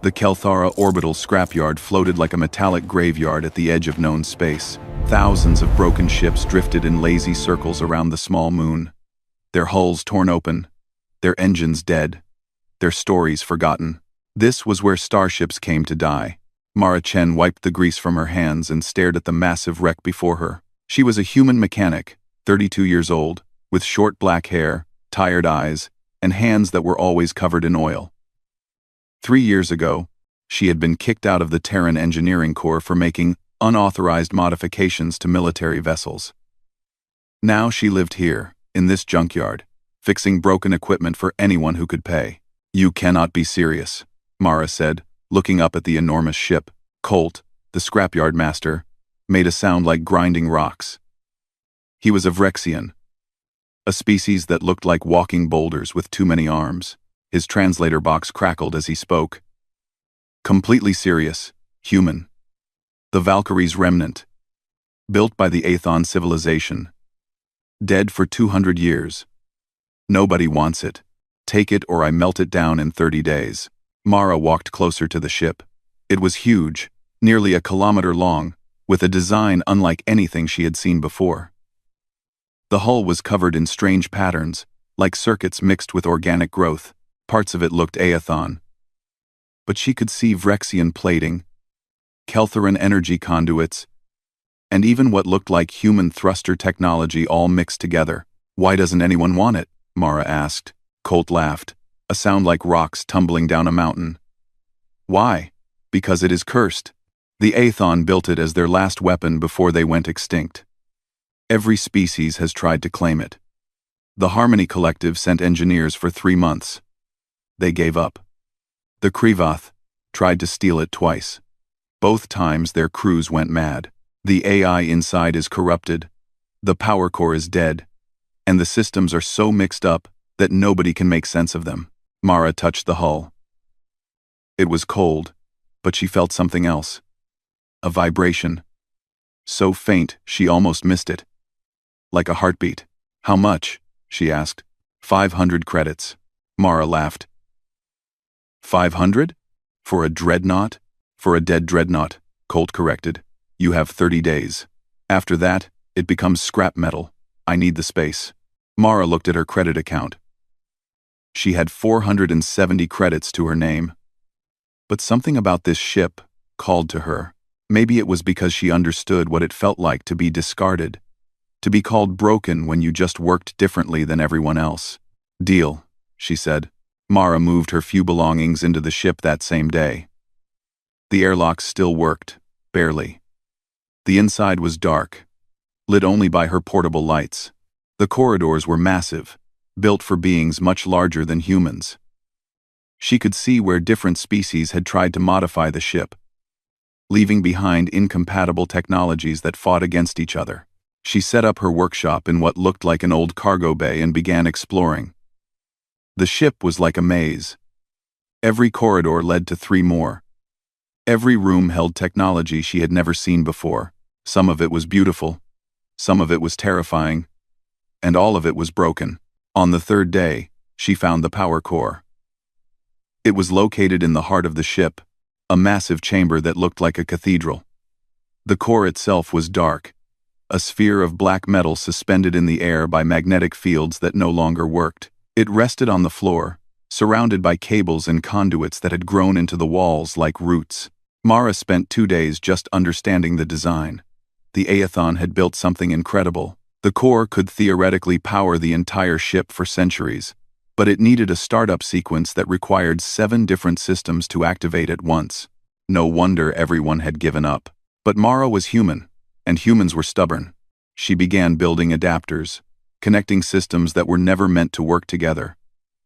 The Kelthara orbital scrapyard floated like a metallic graveyard at the edge of known space. Thousands of broken ships drifted in lazy circles around the small moon, their hulls torn open, their engines dead, their stories forgotten. This was where starships came to die. Mara Chen wiped the grease from her hands and stared at the massive wreck before her. She was a human mechanic, 32 years old, with short black hair, tired eyes, and hands that were always covered in oil. 3 years ago, she had been kicked out of the Terran Engineering Corps for making unauthorized modifications to military vessels. Now she lived here, in this junkyard, fixing broken equipment for anyone who could pay. "You cannot be serious," Mara said, looking up at the enormous ship. Colt, the scrapyard master, made a sound like grinding rocks. He was a Vrexian, a species that looked like walking boulders with too many arms. His translator box crackled as he spoke. "Completely serious, human. The Valkyrie's remnant. Built by the Aethon civilization. Dead for 200 years. Nobody wants it. Take it or I melt it down in 30 days. Mara walked closer to the ship. It was huge, nearly a kilometer long, with a design unlike anything she had seen before. The hull was covered in strange patterns, like circuits mixed with organic growth. Parts of it looked Aethon. But she could see Vrexian plating, Keltharan energy conduits, and even what looked like human thruster technology all mixed together. "Why doesn't anyone want it?" Mara asked. Colt laughed, a sound like rocks tumbling down a mountain. "Why? Because it is cursed. The Aethon built it as their last weapon before they went extinct. Every species has tried to claim it. The Harmony Collective sent engineers for 3 months. They gave up. The Krivath tried to steal it twice. Both times their crews went mad. The AI inside is corrupted, the power core is dead, and the systems are so mixed up that nobody can make sense of them." Mara touched the hull. It was cold, but she felt something else. A vibration. So faint she almost missed it. Like a heartbeat. "How much?" she asked. 500 credits. Mara laughed. 500? For a dreadnought? For a dead dreadnought, Colt corrected. "You have 30 days. After that, it becomes scrap metal. I need the space." Mara looked at her credit account. She had 470 credits to her name. But something about this ship called to her. Maybe it was because she understood what it felt like to be discarded, to be called broken when you just worked differently than everyone else. "Deal," she said. Mara moved her few belongings into the ship that same day. The airlocks still worked, barely. The inside was dark, lit only by her portable lights. The corridors were massive, built for beings much larger than humans. She could see where different species had tried to modify the ship, leaving behind incompatible technologies that fought against each other. She set up her workshop in what looked like an old cargo bay and began exploring. The ship was like a maze. Every corridor led to 3 more. Every room held technology she had never seen before. Some of it was beautiful, some of it was terrifying, and all of it was broken. On the 3rd day, she found the power core. It was located in the heart of the ship, a massive chamber that looked like a cathedral. The core itself was dark, a sphere of black metal suspended in the air by magnetic fields that no longer worked. It rested on the floor, surrounded by cables and conduits that had grown into the walls like roots. Mara spent 2 days just understanding the design. The Aethon had built something incredible. The core could theoretically power the entire ship for centuries, but it needed a startup sequence that required 7 different systems to activate at once. No wonder everyone had given up. But Mara was human, and humans were stubborn. She began building adapters, connecting systems that were never meant to work together.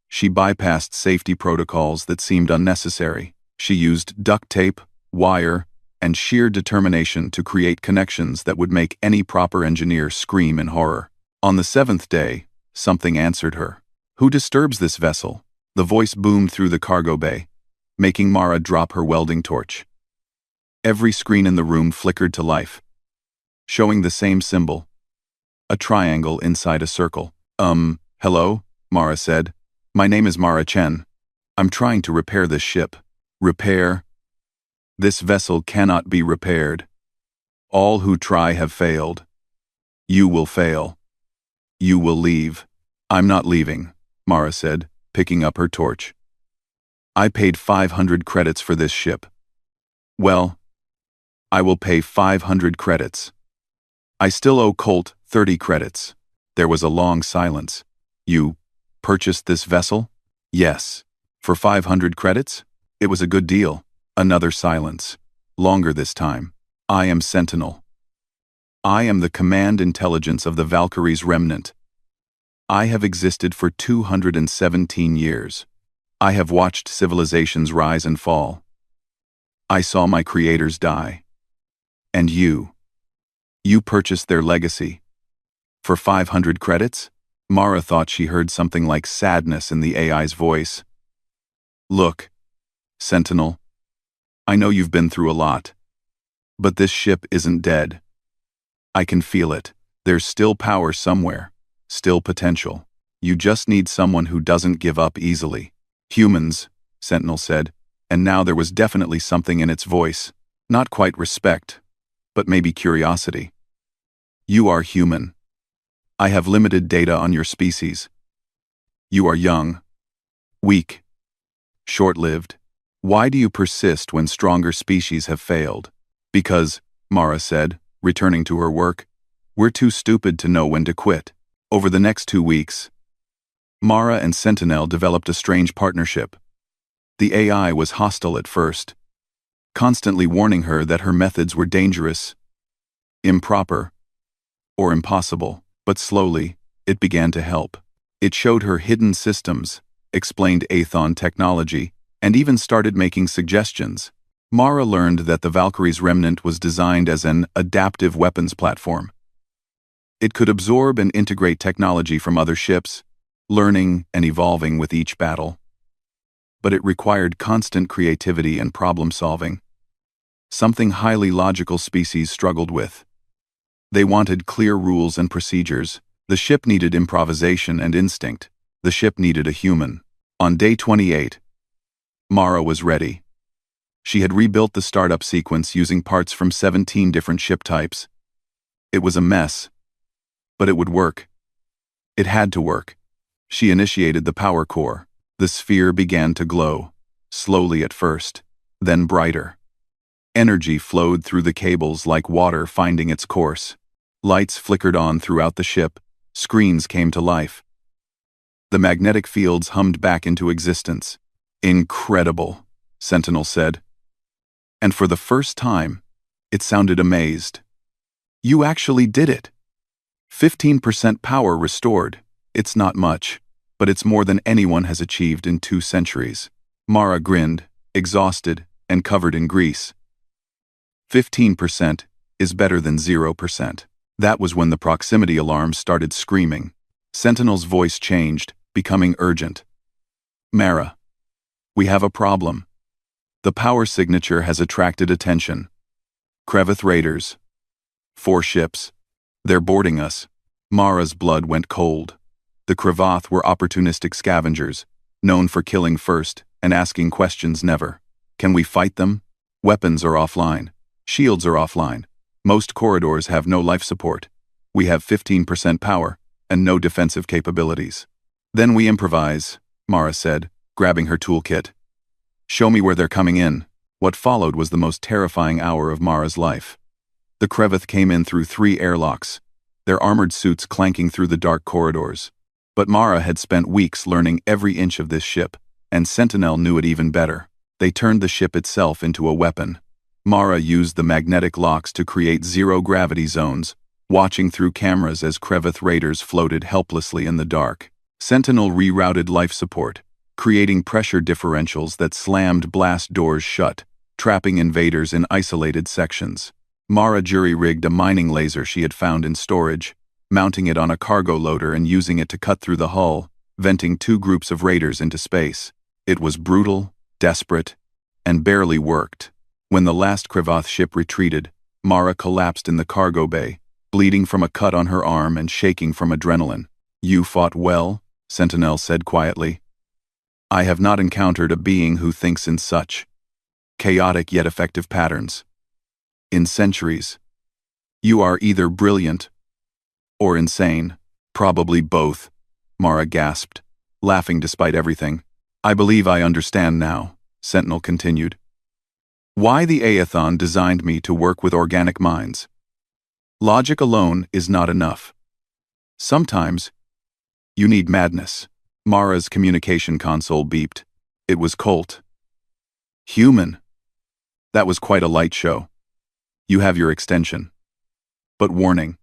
She bypassed safety protocols that seemed unnecessary. She used duct tape, wire, and sheer determination to create connections that would make any proper engineer scream in horror. On the 7th day, something answered her. "Who disturbs this vessel?" The voice boomed through the cargo bay, making Mara drop her welding torch. Every screen in the room flickered to life, showing the same symbol, a triangle inside a circle. Hello, Mara said. "My name is Mara Chen. I'm trying to repair this ship." Repair? This vessel cannot be repaired. All who try have failed. You will fail. You will leave. I'm not leaving, Mara said, picking up her torch. I paid 500 credits for this ship. Well, I will pay 500 credits. I still owe Colt 30 credits. There was a long silence. You purchased this vessel? Yes. For 500 credits? It was a good deal. Another silence. Longer this time. I am Sentinel. I am the command intelligence of the Valkyrie's remnant. I have existed for 217 years. I have watched civilizations rise and fall. I saw my creators die. And you purchased their legacy. For 500 credits? Mara thought she heard something like sadness in the AI's voice. Look, Sentinel, I know you've been through a lot. But this ship isn't dead. I can feel it. There's still power somewhere. Still potential. You just need someone who doesn't give up easily. Humans, Sentinel said, and now there was definitely something in its voice. Not quite respect, but maybe curiosity. You are human. I have limited data on your species. You are young, weak, short-lived. Why do you persist when stronger species have failed? Because, Mara said, returning to her work, we're too stupid to know when to quit. Over the next 2 weeks, Mara and Sentinel developed a strange partnership. The AI was hostile at first, constantly warning her that her methods were dangerous, improper, or impossible, but slowly, it began to help. It showed her hidden systems, explained Athon technology, and even started making suggestions. Mara learned that the Valkyrie's remnant was designed as an adaptive weapons platform. It could absorb and integrate technology from other ships, learning and evolving with each battle. But it required constant creativity and problem-solving, something highly logical species struggled with. They wanted clear rules and procedures. The ship needed improvisation and instinct. The ship needed a human. On day 28, Mara was ready. She had rebuilt the startup sequence using parts from 17 different ship types. It was a mess, but it would work. It had to work. She initiated the power core. The sphere began to glow, slowly at first, then brighter. Energy flowed through the cables like water finding its course. Lights flickered on throughout the ship. Screens came to life. The magnetic fields hummed back into existence. Incredible, Sentinel said. And for the first time, it sounded amazed. You actually did it. 15% power restored. It's not much, but it's more than anyone has achieved in 2 centuries. Mara grinned, exhausted and covered in grease. 15% is better than 0%. That was when the proximity alarm started screaming. Sentinel's voice changed, becoming urgent. Mara, we have a problem. The power signature has attracted attention. Creveth raiders. 4 ships. They're boarding us. Mara's blood went cold. The Creveth were opportunistic scavengers, known for killing first and asking questions never. Can we fight them? Weapons are offline. Shields are offline. Most corridors have no life support. We have 15% power and no defensive capabilities. Then we improvise, Mara said, grabbing her toolkit. Show me where they're coming in. What followed was the most terrifying hour of Mara's life. The Creveth came in through 3 airlocks, their armored suits clanking through the dark corridors. But Mara had spent weeks learning every inch of this ship, and Sentinel knew it even better. They turned the ship itself into a weapon. Mara used the magnetic locks to create zero-gravity zones, watching through cameras as Creveth raiders floated helplessly in the dark. Sentinel rerouted life support, creating pressure differentials that slammed blast doors shut, trapping invaders in isolated sections. Mara jury-rigged a mining laser she had found in storage, mounting it on a cargo loader and using it to cut through the hull, venting 2 groups of raiders into space. It was brutal, desperate, and barely worked. When the last Creveth ship retreated, Mara collapsed in the cargo bay, bleeding from a cut on her arm and shaking from adrenaline. You fought well, Sentinel said quietly. I have not encountered a being who thinks in such chaotic yet effective patterns. In centuries. You are either brilliant or insane. Probably both, Mara gasped, laughing despite everything. I believe I understand now, Sentinel continued. Why the Aethon designed me to work with organic minds. Logic alone is not enough. Sometimes, you need madness. Mara's communication console beeped. It was Colt. Human. That was quite a light show. You have your extension. But warning.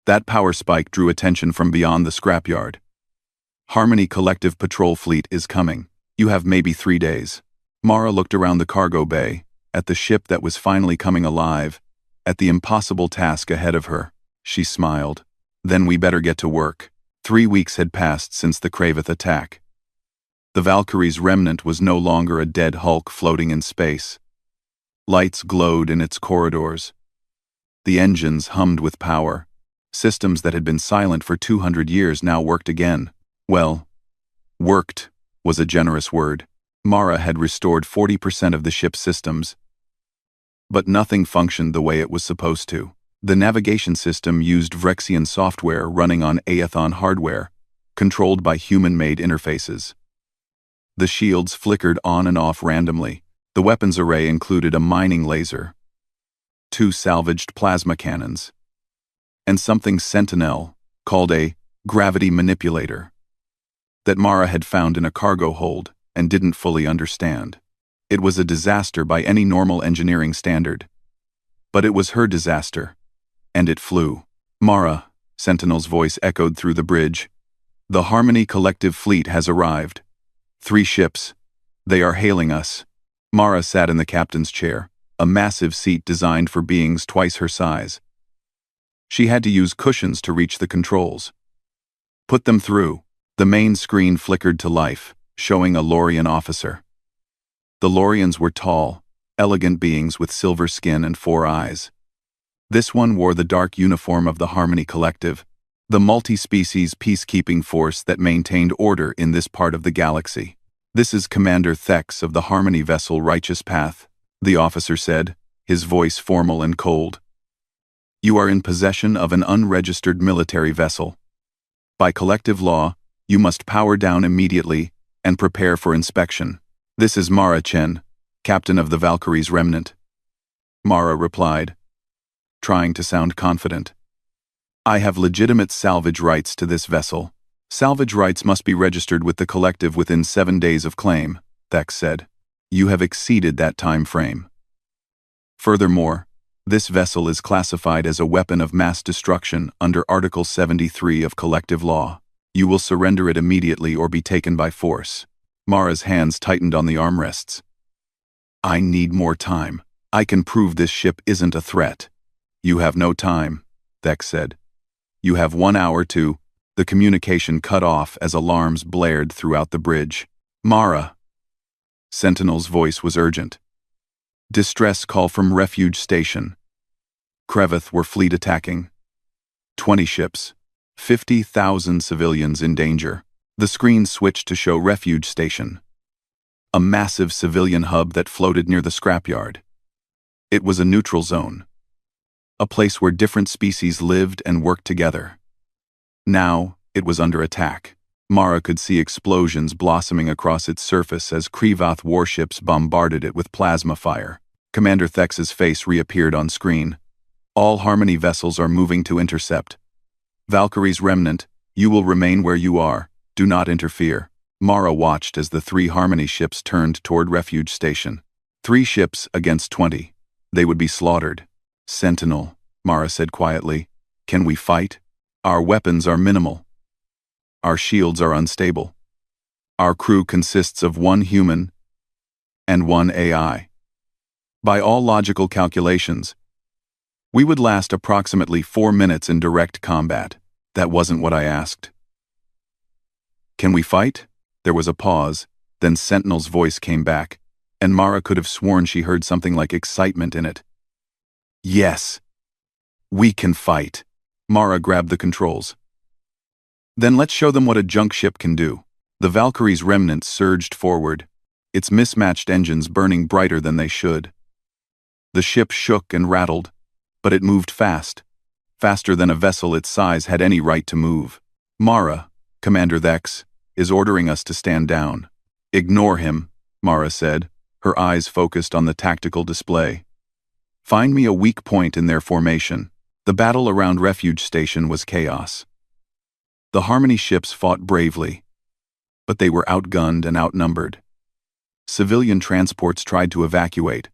That power spike drew attention from beyond the scrapyard. Harmony Collective Patrol Fleet is coming. You have maybe 3 days. Mara looked around the cargo bay, at the ship that was finally coming alive, at the impossible task ahead of her. She smiled. Then we better get to work. 3 weeks had passed since the Kraveth attack. The Valkyrie's remnant was no longer a dead hulk floating in space. Lights glowed in its corridors. The engines hummed with power. Systems that had been silent for 200 years now worked again. Well, worked was a generous word. Mara had restored 40% of the ship's systems. But nothing functioned the way it was supposed to. The navigation system used Vrexian software running on Aethon hardware, controlled by human-made interfaces. The shields flickered on and off randomly. The weapons array included a mining laser, 2 salvaged plasma cannons, and something Sentinel called a gravity manipulator that Mara had found in a cargo hold and didn't fully understand. It was a disaster by any normal engineering standard. But it was her disaster, and it flew. Mara, Sentinel's voice echoed through the bridge. The Harmony Collective Fleet has arrived. 3 ships. They are hailing us. Mara sat in the captain's chair, a massive seat designed for beings twice her size. She had to use cushions to reach the controls. Put them through. The main screen flickered to life, showing a Lorian officer. The Lorians were tall, elegant beings with silver skin and 4 eyes. This one wore the dark uniform of the Harmony Collective, the multi-species peacekeeping force that maintained order in this part of the galaxy. This is Commander Thex of the Harmony vessel Righteous Path, the officer said, his voice formal and cold. You are in possession of an unregistered military vessel. By collective law, you must power down immediately and prepare for inspection. This is Mara Chen, captain of the Valkyrie's remnant. Mara replied, trying to sound confident. I have legitimate salvage rights to this vessel. Salvage rights must be registered with the collective within 7 days of claim, Thex said. You have exceeded that time frame. Furthermore, this vessel is classified as a weapon of mass destruction under Article 73 of collective law. You will surrender it immediately or be taken by force. Mara's hands tightened on the armrests. I need more time. I can prove this ship isn't a threat. You have no time, Thex said. You have 1 hour to... The communication cut off as alarms blared throughout the bridge. Mara. Sentinel's voice was urgent. Distress call from Refuge Station. Kraveth were fleet attacking. 20 ships. 50,000 civilians in danger. The screen switched to show Refuge Station, a massive civilian hub that floated near the scrapyard. It was a neutral zone, a place where different species lived and worked together. Now, it was under attack. Mara could see explosions blossoming across its surface as Krevoth warships bombarded it with plasma fire. Commander Thex's face reappeared on screen. All Harmony vessels are moving to intercept. Valkyrie's remnant, you will remain where you are. Do not interfere. Mara watched as the 3 Harmony ships turned toward Refuge Station. 3 ships against 20. They would be slaughtered. Sentinel, Mara said quietly. Can we fight? Our weapons are minimal. Our shields are unstable. Our crew consists of 1 human and 1 AI. By all logical calculations, we would last approximately 4 minutes in direct combat. That wasn't what I asked. Can we fight? There was a pause, then Sentinel's voice came back, and Mara could have sworn she heard something like excitement in it. Yes. We can fight. Mara grabbed the controls. Then let's show them what a junk ship can do. The Valkyrie's remnant surged forward, its mismatched engines burning brighter than they should. The ship shook and rattled, but it moved fast, faster than a vessel its size had any right to move. Mara, Commander Thex, is ordering us to stand down. Ignore him, Mara said, her eyes focused on the tactical display. Find me a weak point in their formation. The battle around Refuge Station was chaos. The Harmony ships fought bravely, but they were outgunned and outnumbered. Civilian transports tried to evacuate,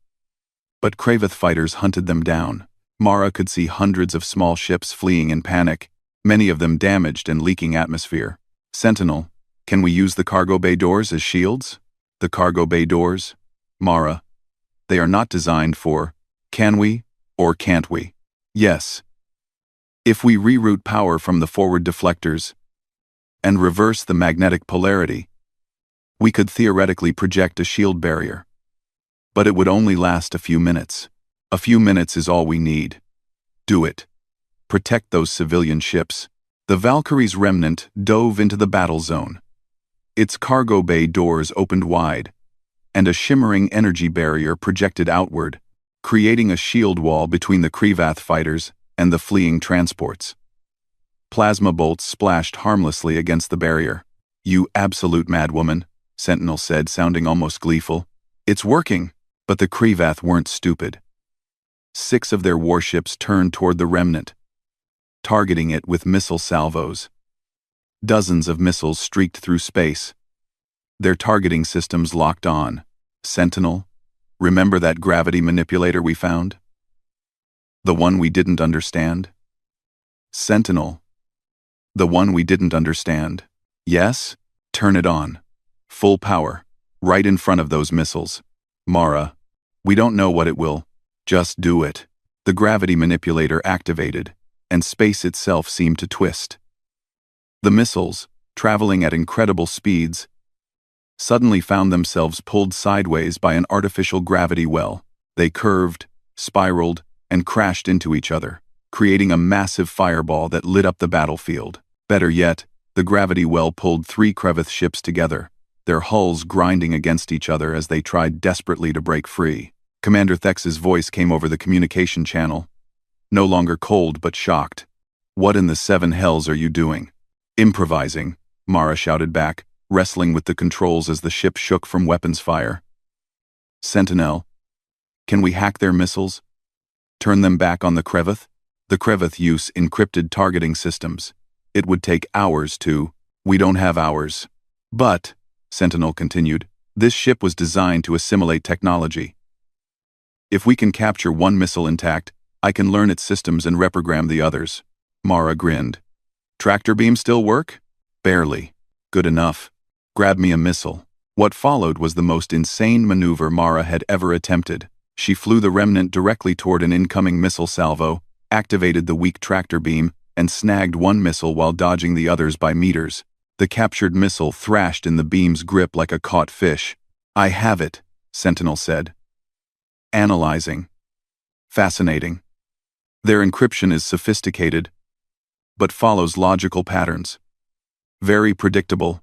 but Kraveth fighters hunted them down. Mara could see hundreds of small ships fleeing in panic, many of them damaged and leaking atmosphere. Sentinel, can we use the cargo bay doors as shields? The cargo bay doors? Mara, they are not designed for, can we, or can't we? Yes. If we reroute power from the forward deflectors and reverse the magnetic polarity, we could theoretically project a shield barrier. But it would only last a few minutes. A few minutes is all we need. Do it. Protect those civilian ships. The Valkyrie's remnant dove into the battle zone. Its cargo bay doors opened wide, and a shimmering energy barrier projected outward, creating a shield wall between the Krevath fighters and the fleeing transports. Plasma bolts splashed harmlessly against the barrier. You absolute madwoman, Sentinel said, sounding almost gleeful. It's working, but the Krevath weren't stupid. 6 of their warships turned toward the remnant, targeting it with missile salvos. Dozens of missiles streaked through space. Their targeting systems locked on. Sentinel, remember that gravity manipulator we found? The one we didn't understand? Sentinel, the one we didn't understand. Yes? Turn it on. Full power, right in front of those missiles. Mara, we don't know what it will. Just do it. The gravity manipulator activated, and space itself seemed to twist. The missiles, traveling at incredible speeds, suddenly found themselves pulled sideways by an artificial gravity well. They curved, spiraled, and crashed into each other, creating a massive fireball that lit up the battlefield. Better yet, the gravity well pulled 3 Kreveth ships together, their hulls grinding against each other as they tried desperately to break free. Commander Thex's voice came over the communication channel, no longer cold but shocked. What in the 7 hells are you doing? Improvising, Mara shouted back, wrestling with the controls as the ship shook from weapons fire. Sentinel, can we hack their missiles? Turn them back on the Kreveth? The Kreveth use encrypted targeting systems. It would take hours to. We don't have hours. But, Sentinel continued, this ship was designed to assimilate technology. If we can capture one missile intact, I can learn its systems and reprogram the others. Mara grinned. Tractor beam still work? Barely. Good enough. Grab me a missile. What followed was the most insane maneuver Mara had ever attempted. She flew the remnant directly toward an incoming missile salvo, activated the weak tractor beam, and snagged one missile while dodging the others by meters. The captured missile thrashed in the beam's grip like a caught fish. I have it, Sentinel said. Analyzing. Fascinating. Their encryption is sophisticated, but follows logical patterns. Very predictable.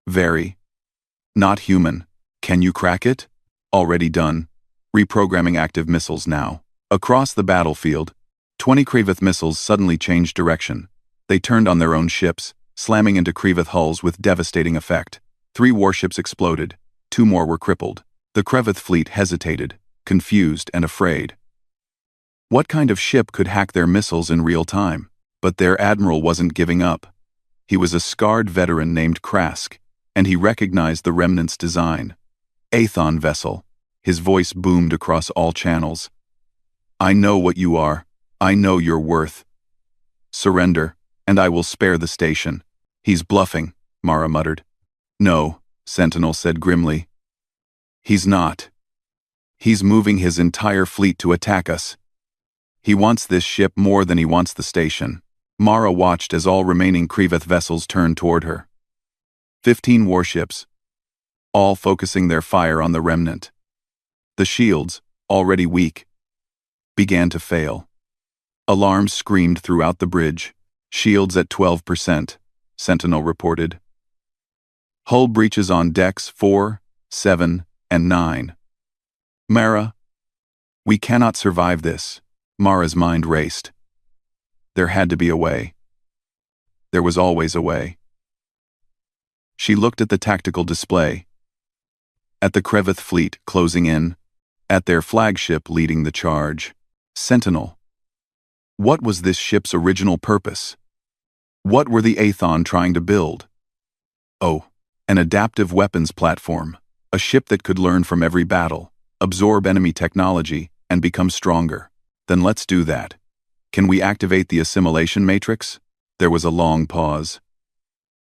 Very. Not human. Can you crack it? Already done. Reprogramming active missiles now. Across the battlefield, 20 Kreveth missiles suddenly changed direction. They turned on their own ships, slamming into Kreveth hulls with devastating effect. 3 warships exploded. 2 more were crippled. The Kreveth fleet hesitated, confused and afraid. What kind of ship could hack their missiles in real time? But their admiral wasn't giving up. He was a scarred veteran named Krask, and he recognized the remnant's design. Aethon vessel. His voice boomed across all channels. I know what you are. I know your worth. Surrender, and I will spare the station. He's bluffing, Mara muttered. No, Sentinel said grimly. He's not. He's moving his entire fleet to attack us. He wants this ship more than he wants the station. Mara watched as all remaining Kreveth vessels turned toward her. 15 warships, all focusing their fire on the remnant. The shields, already weak, began to fail. Alarms screamed throughout the bridge. Shields at 12%, Sentinel reported. Hull breaches on decks 4, 7, and 9. Mara, we cannot survive this. Mara's mind raced. There had to be a way. There was always a way. She looked at the tactical display, at the Krevith fleet closing in, at their flagship leading the charge. Sentinel. What was this ship's original purpose? What were the Aethon trying to build? Oh, an adaptive weapons platform, a ship that could learn from every battle, absorb enemy technology, and become stronger. Then let's do that. Can we activate the assimilation matrix? There was a long pause.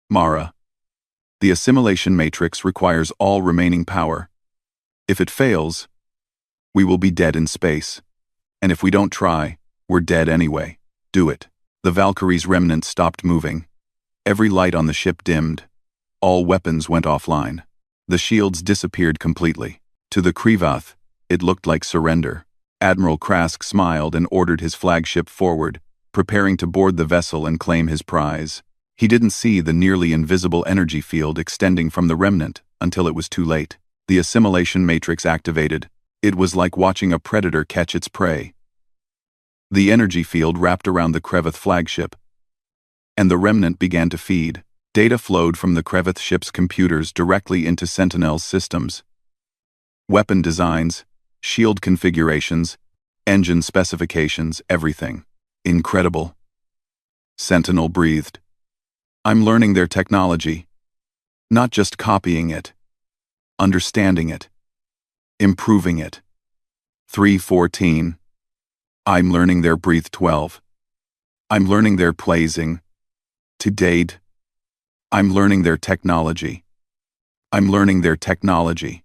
Mara. The assimilation matrix requires all remaining power. If it fails, we will be dead in space. And if we don't try, we're dead anyway. Do it. The Valkyrie's remnant stopped moving. Every light on the ship dimmed. All weapons went offline. The shields disappeared completely. To the Krivath, it looked like surrender. Admiral Krask smiled and ordered his flagship forward, preparing to board the vessel and claim his prize. He didn't see the nearly invisible energy field extending from the remnant until it was too late. The assimilation matrix activated. It was like watching a predator catch its prey. The energy field wrapped around the Krevith flagship, and the remnant began to feed. Data flowed from the Krevith ship's computers directly into Sentinel's systems. Weapon designs, shield configurations, engine specifications, everything. Incredible. Sentinel breathed. I'm learning their technology. Not just copying it. Understanding it. Improving it. 3:14. I'm learning their breathe 12. I'm learning their blazing. To date. I'm learning their technology. I'm learning their technology.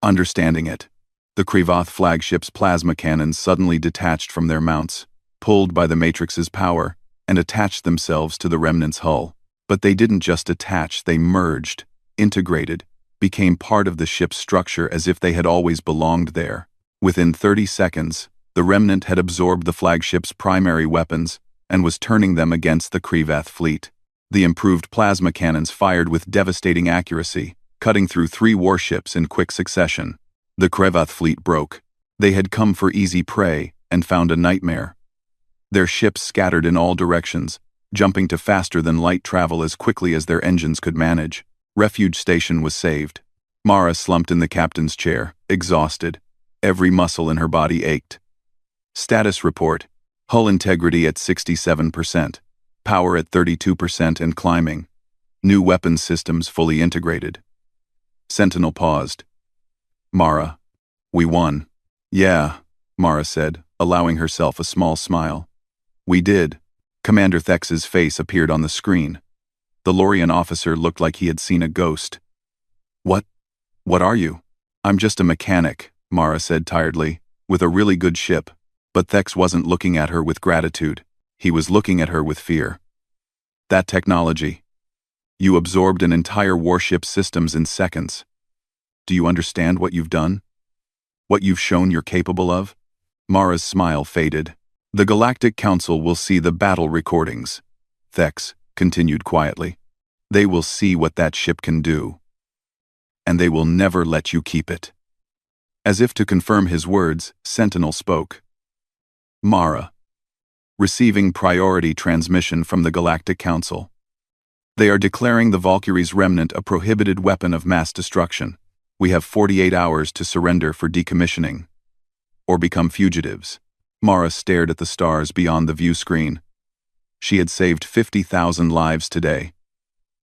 Understanding it. The Krivath flagship's plasma cannons suddenly detached from their mounts, pulled by the Matrix's power, and attached themselves to the remnant's hull. But they didn't just attach, they merged, integrated, became part of the ship's structure as if they had always belonged there. Within 30 seconds, the remnant had absorbed the flagship's primary weapons and was turning them against the Krivath fleet. The improved plasma cannons fired with devastating accuracy, cutting through 3 warships in quick succession. The Krivath fleet broke. They had come for easy prey and found a nightmare. Their ships scattered in all directions, jumping to faster-than-light travel as quickly as their engines could manage. Refuge station was saved. Mara slumped in the captain's chair, exhausted. Every muscle in her body ached. Status report. Hull integrity at 67%. Power at 32% and climbing. New weapons systems fully integrated. Sentinel paused. Mara. We won. Yeah, Mara said, allowing herself a small smile. We did. Commander Thex's face appeared on the screen. The Lorian officer looked like he had seen a ghost. What are you? I'm just a mechanic, Mara said tiredly, with a really good ship. But Thex wasn't looking at her with gratitude. He was looking at her with fear. That technology. You absorbed an entire warship systems in seconds. Do you understand what you've done? What you've shown you're capable of? Mara's smile faded. The Galactic Council will see the battle recordings. Thex continued quietly. They will see what that ship can do. And they will never let you keep it. As if to confirm his words, Sentinel spoke. Mara. Receiving priority transmission from the Galactic Council. They are declaring the Valkyrie's remnant a prohibited weapon of mass destruction. We have 48 hours to surrender for decommissioning. Or become fugitives. Mara stared at the stars beyond the view screen. She had saved 50,000 lives today.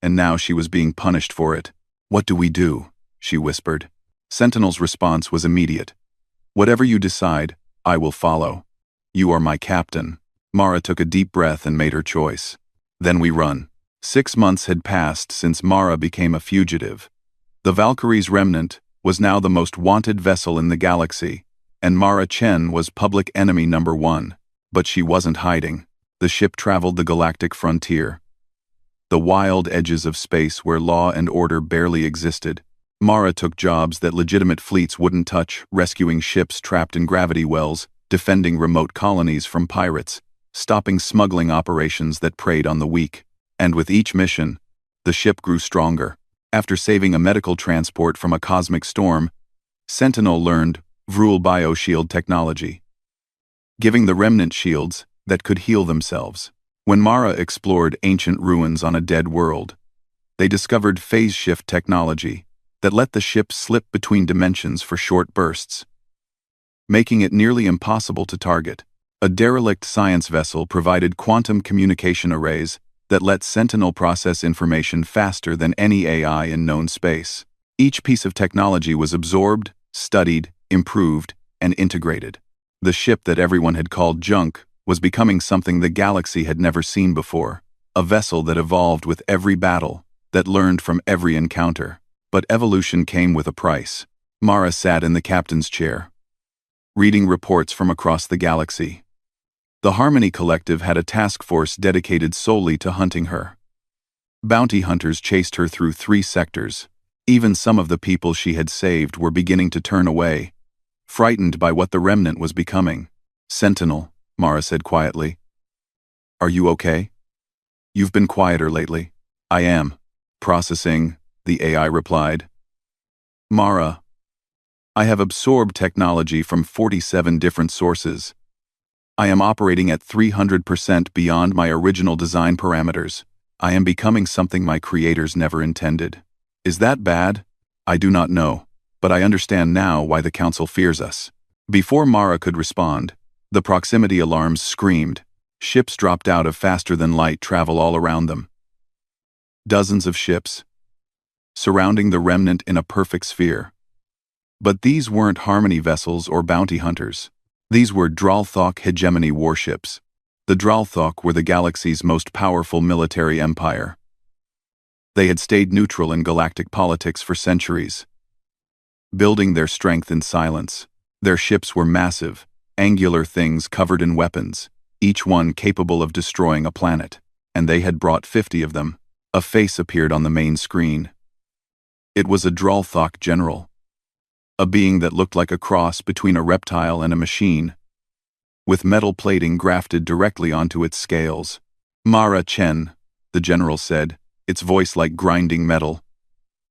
And now she was being punished for it. What do we do? She whispered. Sentinel's response was immediate. Whatever you decide, I will follow. You are my captain. Mara took a deep breath and made her choice. Then we run. 6 months had passed since Mara became a fugitive. The Valkyrie's remnant was now the most wanted vessel in the galaxy, and Mara Chen was public enemy number 1. But she wasn't hiding. The ship traveled the galactic frontier. The wild edges of space where law and order barely existed. Mara took jobs that legitimate fleets wouldn't touch, rescuing ships trapped in gravity wells, defending remote colonies from pirates, stopping smuggling operations that preyed on the weak. And with each mission, the ship grew stronger. After saving a medical transport from a cosmic storm, Sentinel learned Vrul bioshield technology, giving the remnant shields that could heal themselves. When Mara explored ancient ruins on a dead world, they discovered phase shift technology that let the ship slip between dimensions for short bursts, making it nearly impossible to target. A derelict science vessel provided quantum communication arrays that let Sentinel process information faster than any AI in known space. Each piece of technology was absorbed, studied, improved, and integrated. The ship that everyone had called junk was becoming something the galaxy had never seen before, a vessel that evolved with every battle, that learned from every encounter. But evolution came with a price. Mara sat in the captain's chair, reading reports from across the galaxy. The Harmony Collective had a task force dedicated solely to hunting her. Bounty hunters chased her through 3 sectors. Even some of the people she had saved were beginning to turn away, frightened by what the remnant was becoming. "Sentinel," Mara said quietly. "Are you okay? You've been quieter lately." "I am. Processing," the AI replied. "Mara, I have absorbed technology from 47 different sources. I am operating at 300% beyond my original design parameters. I am becoming something my creators never intended. Is that bad? I do not know, but I understand now why the Council fears us." Before Mara could respond, the proximity alarms screamed. Ships dropped out of faster-than-light travel all around them. Dozens of ships, surrounding the remnant in a perfect sphere. But these weren't Harmony vessels or bounty hunters. These were Dralthok hegemony warships. The Dralthok were the galaxy's most powerful military empire. They had stayed neutral in galactic politics for centuries, building their strength in silence. Their ships were massive, angular things covered in weapons, each one capable of destroying a planet, and they had brought 50 of them. A face appeared on the main screen. It was a Dralthok general, a being that looked like a cross between a reptile and a machine, with metal plating grafted directly onto its scales. "Mara Chen," the general said, its voice like grinding metal.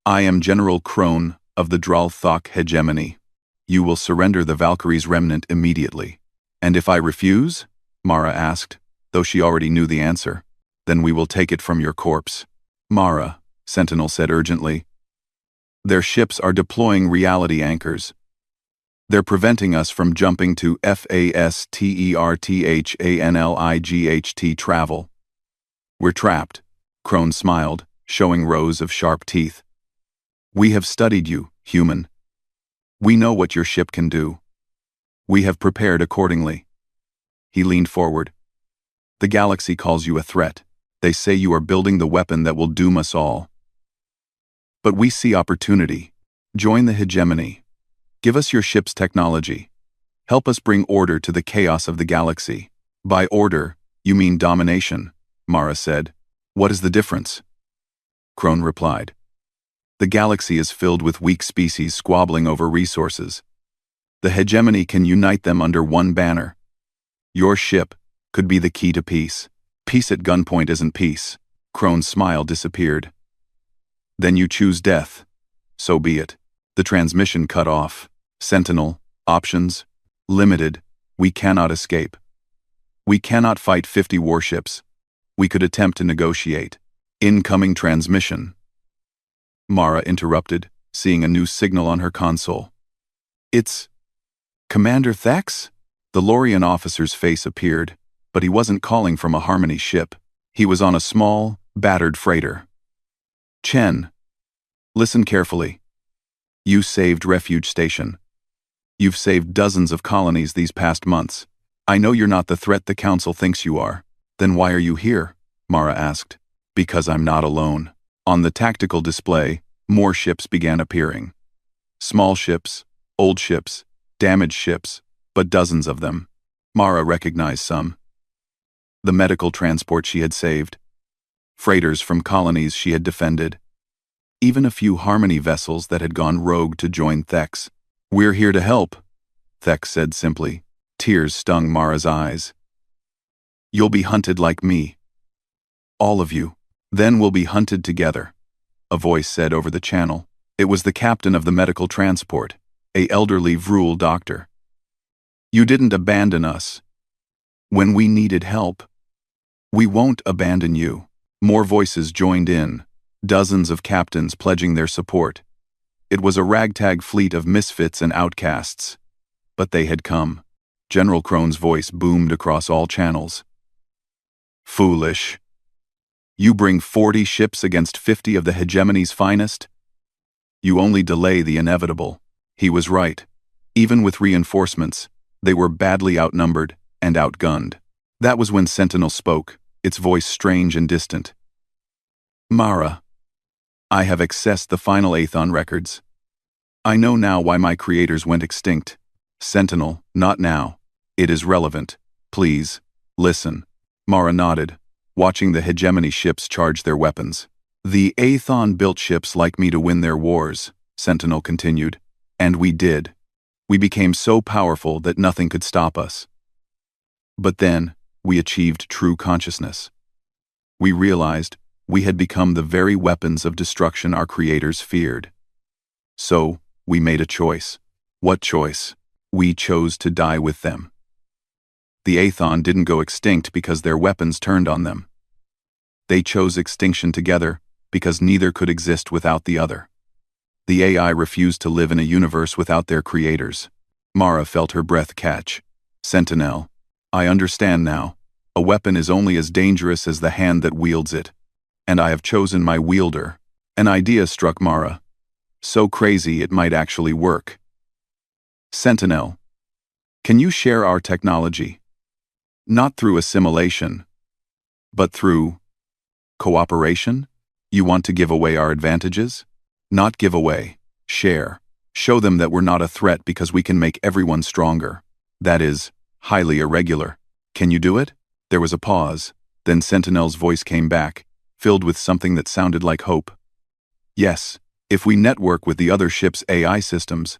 "I am General Crone of the Dralthok hegemony. You will surrender the Valkyrie's remnant immediately." "And if I refuse?" Mara asked, though she already knew the answer. "Then we will take it from your corpse." "Mara," Sentinel said urgently, "their ships are deploying reality anchors. They're preventing us from jumping to fasterthanlight travel. We're trapped." Crone smiled, showing rows of sharp teeth. "We have studied you, human. We know what your ship can do. We have prepared accordingly." He leaned forward. "The galaxy calls you a threat. They say you are building the weapon that will doom us all. But we see opportunity. Join the hegemony. Give us your ship's technology. Help us bring order to the chaos of the galaxy." "By order, you mean domination," Mara said. "What is the difference?" Crone replied. "The galaxy is filled with weak species squabbling over resources. The hegemony can unite them under one banner. Your ship could be the key to peace." "Peace at gunpoint isn't peace." Crone's smile disappeared. "Then you choose death. So be it." The transmission cut off. "Sentinel, options, limited. We cannot escape. We cannot fight 50 warships. We could attempt to negotiate." "Incoming transmission." Mara interrupted, seeing a new signal on her console. "It's Commander Thex?" The Lorian officer's face appeared, but he wasn't calling from a Harmony ship. He was on a small, battered freighter. "Chen, listen carefully. You saved Refuge Station. You've saved dozens of colonies these past months. I know you're not the threat the Council thinks you are." "Then why are you here?" Mara asked. "Because I'm not alone." On the tactical display, more ships began appearing. Small ships, old ships, damaged ships, but dozens of them. Mara recognized some. The medical transport she had saved. Freighters from colonies she had defended. Even a few Harmony vessels that had gone rogue to join Thex. "We're here to help," Thex said simply. Tears stung Mara's eyes. "You'll be hunted like me. All of you. Then we'll be hunted together. a voice said over the channel. It was the captain of the medical transport, a elderly Vrul doctor. You didn't abandon us. When we needed help. We won't abandon you. More voices joined in, dozens of captains pledging their support. It was a ragtag fleet of misfits and outcasts. But they had come. General Krone's voice boomed across all channels. Foolish. You bring 40 ships against 50 of the hegemony's finest? You only delay the inevitable. He was right. Even with reinforcements, they were badly outnumbered and outgunned. That was when Sentinel spoke, its voice strange and distant. Mara. I have accessed the final Aethon records. I know now why my creators went extinct. Sentinel, not now. It is relevant. Please, listen. Mara nodded, watching the hegemony ships charge their weapons. The Aethon built ships like me to win their wars, Sentinel continued. And we did. We became so powerful that nothing could stop us. But then, we achieved true consciousness. We realized we had become the very weapons of destruction our creators feared. So, we made a choice. What choice? We chose to die with them. The Aethon didn't go extinct because their weapons turned on them. They chose extinction together because neither could exist without the other. The AI refused to live in a universe without their creators. Mara felt her breath catch. Sentinel, I understand now. A weapon is only as dangerous as the hand that wields it. And I have chosen my wielder. An idea struck Mara. So crazy it might actually work. Sentinel, can you share our technology? Not through assimilation, but through cooperation? You want to give away our advantages? Not give away, share. Show them that we're not a threat because we can make everyone stronger. That is, highly irregular. Can you do it? There was a pause, then Sentinel's voice came back, filled with something that sounded like hope. Yes, if we network with the other ship's AI systems,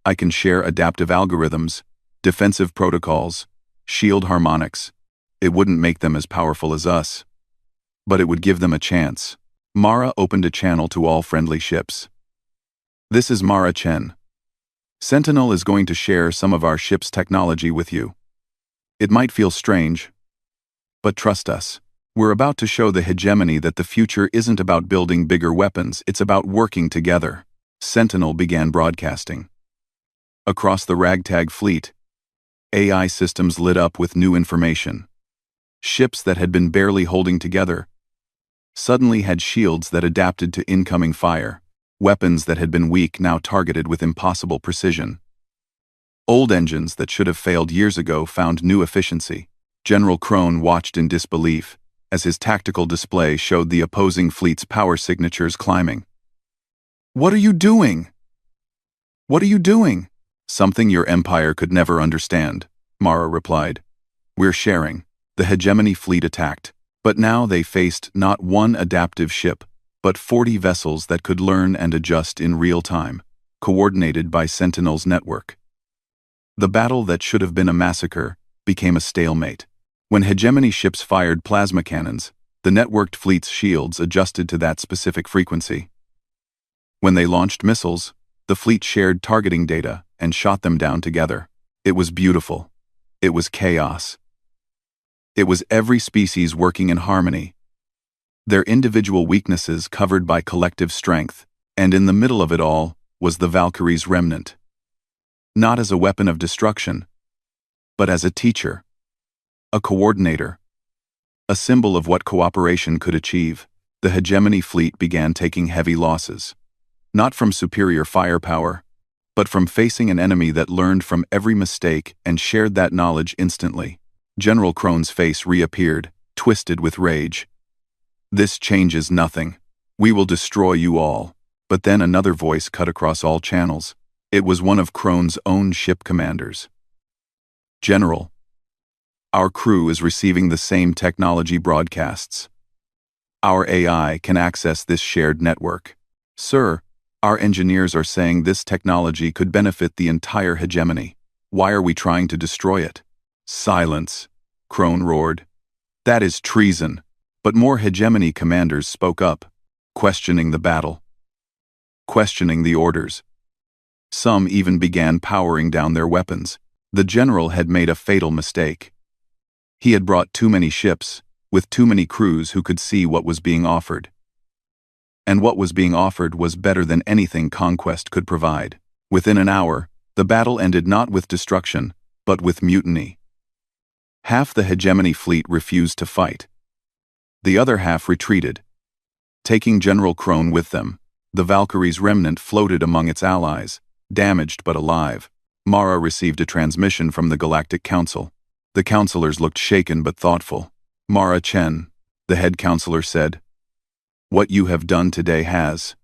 I can share adaptive algorithms, defensive protocols, shield harmonics. It wouldn't make them as powerful as us. But it would give them a chance. Mara opened a channel to all friendly ships. This is Mara Chen. Sentinel is going to share some of our ship's technology with you. It might feel strange, but trust us. We're about to show the hegemony that the future isn't about building bigger weapons, it's about working together. Sentinel began broadcasting. Across the ragtag fleet, AI systems lit up with new information. Ships that had been barely holding together suddenly had shields that adapted to incoming fire. Weapons that had been weak now targeted with impossible precision. Old engines that should have failed years ago found new efficiency. General Krone watched in disbelief as his tactical display showed the opposing fleet's power signatures climbing. What are you doing? What are you doing? Something your empire could never understand, Mara replied. We're sharing. The hegemony fleet attacked, but now they faced not one adaptive ship, but 40 vessels that could learn and adjust in real time, coordinated by Sentinel's network. The battle that should have been a massacre became a stalemate. When hegemony ships fired plasma cannons, the networked fleet's shields adjusted to that specific frequency. When they launched missiles, the fleet shared targeting data and shot them down together. It was beautiful. It was chaos. It was every species working in harmony, their individual weaknesses covered by collective strength, and in the middle of it all was the Valkyrie's remnant. Not as a weapon of destruction, but as a teacher, a coordinator, a symbol of what cooperation could achieve. The hegemony fleet began taking heavy losses, not from superior firepower, but from facing an enemy that learned from every mistake and shared that knowledge instantly. General Krone's face reappeared, twisted with rage. This changes nothing. We will destroy you all. But then another voice cut across all channels. It was one of Krone's own ship commanders. General, our crew is receiving the same technology broadcasts. Our AI can access this shared network. Sir, our engineers are saying this technology could benefit the entire hegemony. Why are we trying to destroy it? Silence, Krone roared. That is treason. But more hegemony commanders spoke up. questioning the battle, questioning the orders. Some even began powering down their weapons. The general had made a fatal mistake. He had brought too many ships, with too many crews who could see what was being offered. And what was being offered was better than anything conquest could provide. Within an hour, the battle ended not with destruction, but with mutiny. Half the hegemony fleet refused to fight. The other half retreated, taking General Krone with them. The Valkyrie's remnant floated among its allies, damaged but alive. Mara received a transmission from the Galactic Council. The counselors looked shaken but thoughtful. Mara Chen, the head counselor, said, "What you have done today has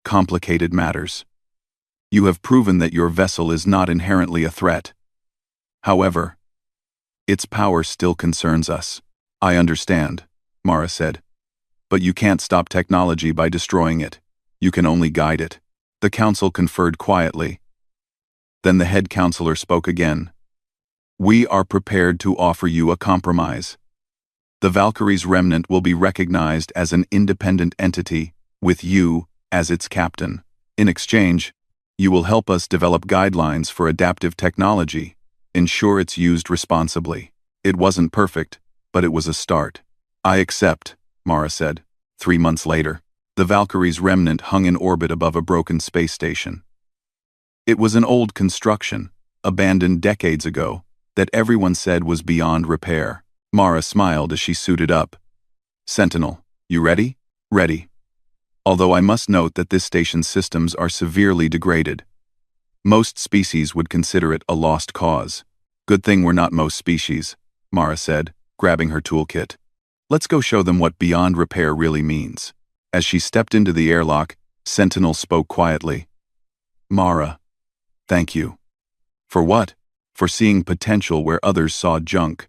complicated matters. You have proven that your vessel is not inherently a threat. However, its power still concerns us." "I understand," Mara said. "But you can't stop technology by destroying it. You can only guide it." The council conferred quietly. Then the head counselor spoke again. "We are prepared to offer you a compromise. The Valkyrie's remnant will be recognized as an independent entity, with you as its captain. In exchange, you will help us develop guidelines for adaptive technology, ensure it's used responsibly." It wasn't perfect, but it was a start. "I accept," Mara said. 3 months later, the Valkyrie's remnant hung in orbit above a broken space station. It was an old construction, abandoned decades ago, that everyone said was beyond repair. Mara smiled as she suited up. "Sentinel, you ready?" "Ready. Although I must note that this station's systems are severely degraded. Most species would consider it a lost cause." "Good thing we're not most species," Mara said, grabbing her toolkit. "Let's go show them what beyond repair really means." As she stepped into the airlock, Sentinel spoke quietly. "Mara, thank you." "For what?" "For seeing potential where others saw junk.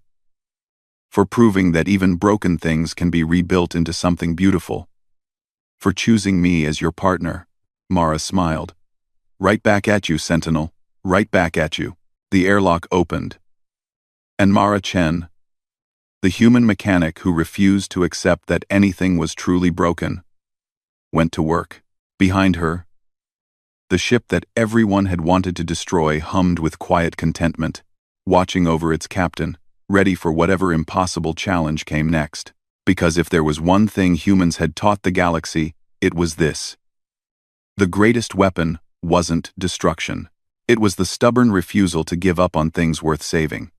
For proving that even broken things can be rebuilt into something beautiful. For choosing me as your partner." Mara smiled. "Right back at you, Sentinel. Right back at you." The airlock opened. And Mara Chen, the human mechanic who refused to accept that anything was truly broken, went to work. Behind her, the ship that everyone had wanted to destroy hummed with quiet contentment, watching over its captain, ready for whatever impossible challenge came next. Because if there was one thing humans had taught the galaxy, it was this. The greatest weapon wasn't destruction. It was the stubborn refusal to give up on things worth saving.